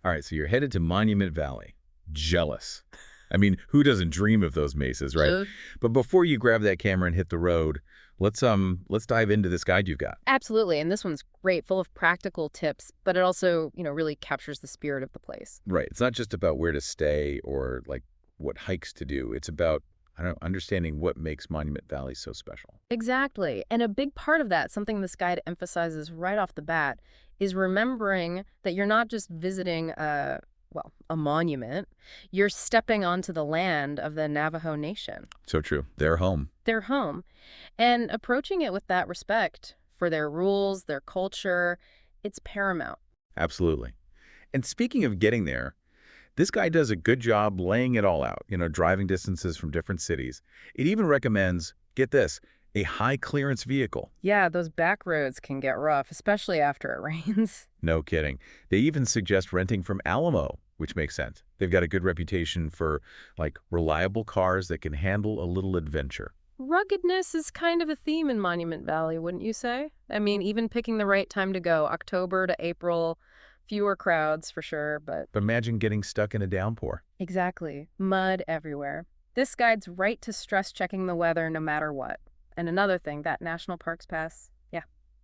All right, so you're headed to Monument Valley. Jealous. I mean, who doesn't dream of those mesas, right? Sure. But before you grab that camera and hit the road, let's dive into this guide you've got. Absolutely, and this one's great, full of practical tips, but it also, really captures the spirit of the place. Right. It's not just about where to stay or like what hikes to do. It's about, I don't know, understanding what makes Monument Valley so special. Exactly, and a big part of that, something this guide emphasizes right off the bat, is remembering that you're not just visiting a monument, you're stepping onto the land of the Navajo Nation. So true. They're home. Their home. And approaching it with that respect for their rules, their culture, it's paramount. Absolutely. And speaking of getting there, this guy does a good job laying it all out, driving distances from different cities. It even recommends, get this, a high clearance vehicle. Yeah, those back roads can get rough, especially after it rains. No kidding. They even suggest renting from Alamo, which makes sense. They've got a good reputation for, like, reliable cars that can handle a little adventure. Ruggedness is kind of a theme in Monument Valley, wouldn't you say? I mean, even picking the right time to go, October to April, fewer crowds for sure, but... But imagine getting stuck in a downpour. Exactly. Mud everywhere. This guide's right to stress checking the weather no matter what. And another thing, that National Parks Pass,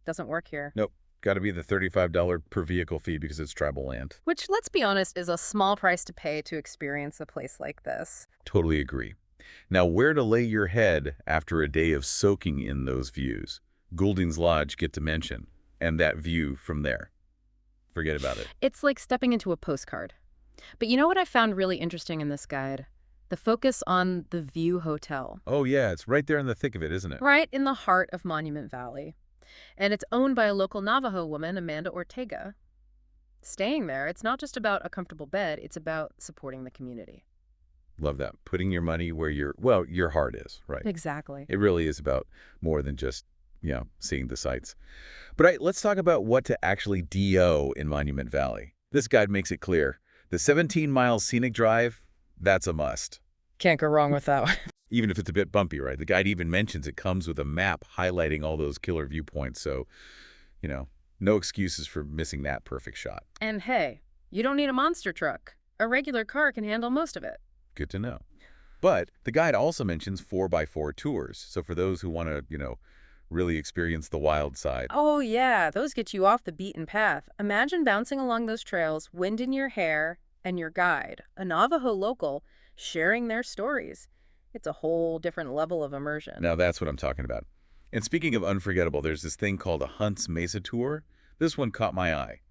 doesn't work here. Nope. Got to be the $35 per vehicle fee because it's tribal land. Which, let's be honest, is a small price to pay to experience a place like this. Totally agree. Now, where to lay your head after a day of soaking in those views? Goulding's Lodge get to mention, and that view from there. Forget about it. It's like stepping into a postcard. But you know what I found really interesting in this guide? The focus on the View Hotel. Oh, yeah, it's right there in the thick of it, isn't it? Right in the heart of Monument Valley. And it's owned by a local Navajo woman, Amanda Ortega. Staying there, it's not just about a comfortable bed, it's about supporting the community. Love that. Putting your money where your heart is, right? Exactly. It really is about more than just, seeing the sights. But let's talk about what to actually DO in Monument Valley. This guide makes it clear. The 17-mile scenic drive, that's a must. Can't go wrong with that one. Even if it's a bit bumpy, right? The guide even mentions it comes with a map highlighting all those killer viewpoints. So, no excuses for missing that perfect shot. And hey, you don't need a monster truck. A regular car can handle most of it. Good to know. But the guide also mentions 4x4 tours. So for those who want to, really experience the wild side. Oh yeah, those get you off the beaten path. Imagine bouncing along those trails, wind in your hair, and your guide, a Navajo local, sharing their stories. It's a whole different level of immersion. Now that's what I'm talking about. And speaking of unforgettable, there's this thing called a Hunt's Mesa Tour. This one caught my eye.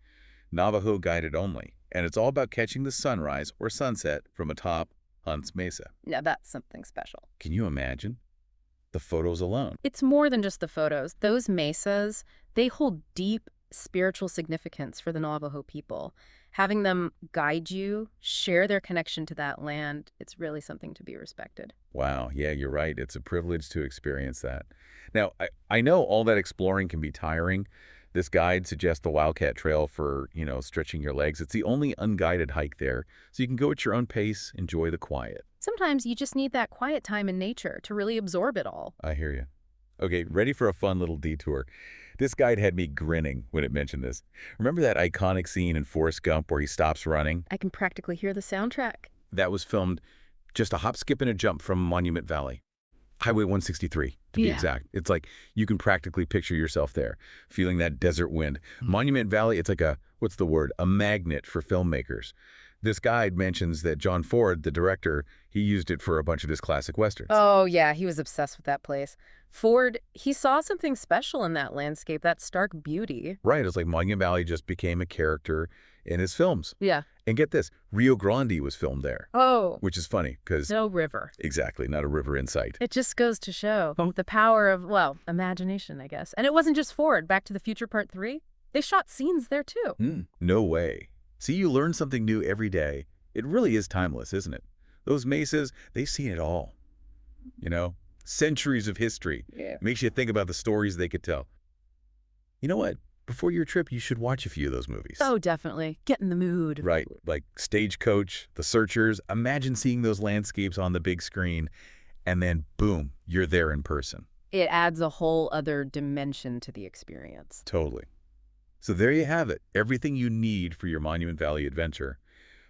Navajo guided only. And it's all about catching the sunrise or sunset from atop Hunt's Mesa. Now that's something special. Can you imagine? The photos alone. It's more than just the photos. Those mesas, they hold deep spiritual significance for the Navajo people. Having them guide you, share their connection to that land, it's really something to be respected. Wow, yeah, you're right. It's a privilege to experience that. Now, I know all that exploring can be tiring. This guide suggests the Wildcat Trail for, stretching your legs. It's the only unguided hike there, so you can go at your own pace, enjoy the quiet. Sometimes you just need that quiet time in nature to really absorb it all. I hear you. Okay, ready for a fun little detour. This guide had me grinning when it mentioned this. Remember that iconic scene in Forrest Gump where he stops running? I can practically hear the soundtrack. That was filmed just a hop, skip, and a jump from Monument Valley. Highway 163, to be exact. It's like you can practically picture yourself there, feeling that desert wind. Monument Valley, it's like a magnet for filmmakers. This guide mentions that John Ford, the director, he used it for a bunch of his classic westerns. Oh, yeah, he was obsessed with that place. Ford, he saw something special in that landscape, that stark beauty. Right, it's like Monument Valley just became a character in his films. Yeah. And get this, Rio Grande was filmed there. Oh. Which is funny, because... No river. Exactly, not a river in sight. It just goes to show the power of, imagination, I guess. And it wasn't just Ford. Back to the Future Part 3, they shot scenes there, too. No way. See, you learn something new every day. It really is timeless, isn't it? Those mesas, they've seen it all. Centuries of history. Yeah. Makes you think about the stories they could tell. You know what? Before your trip, you should watch a few of those movies. Oh, definitely. Get in the mood. Right. Like Stagecoach, The Searchers. Imagine seeing those landscapes on the big screen, and then, boom, you're there in person. It adds a whole other dimension to the experience. Totally. So there you have it, everything you need for your Monument Valley adventure.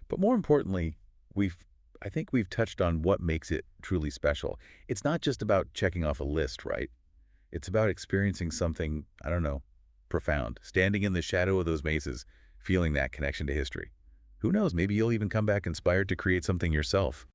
But more importantly, we've I think we've touched on what makes it truly special. It's not just about checking off a list, right? It's about experiencing something, I don't know, profound, standing in the shadow of those mesas, feeling that connection to history. Who knows, maybe you'll even come back inspired to create something yourself.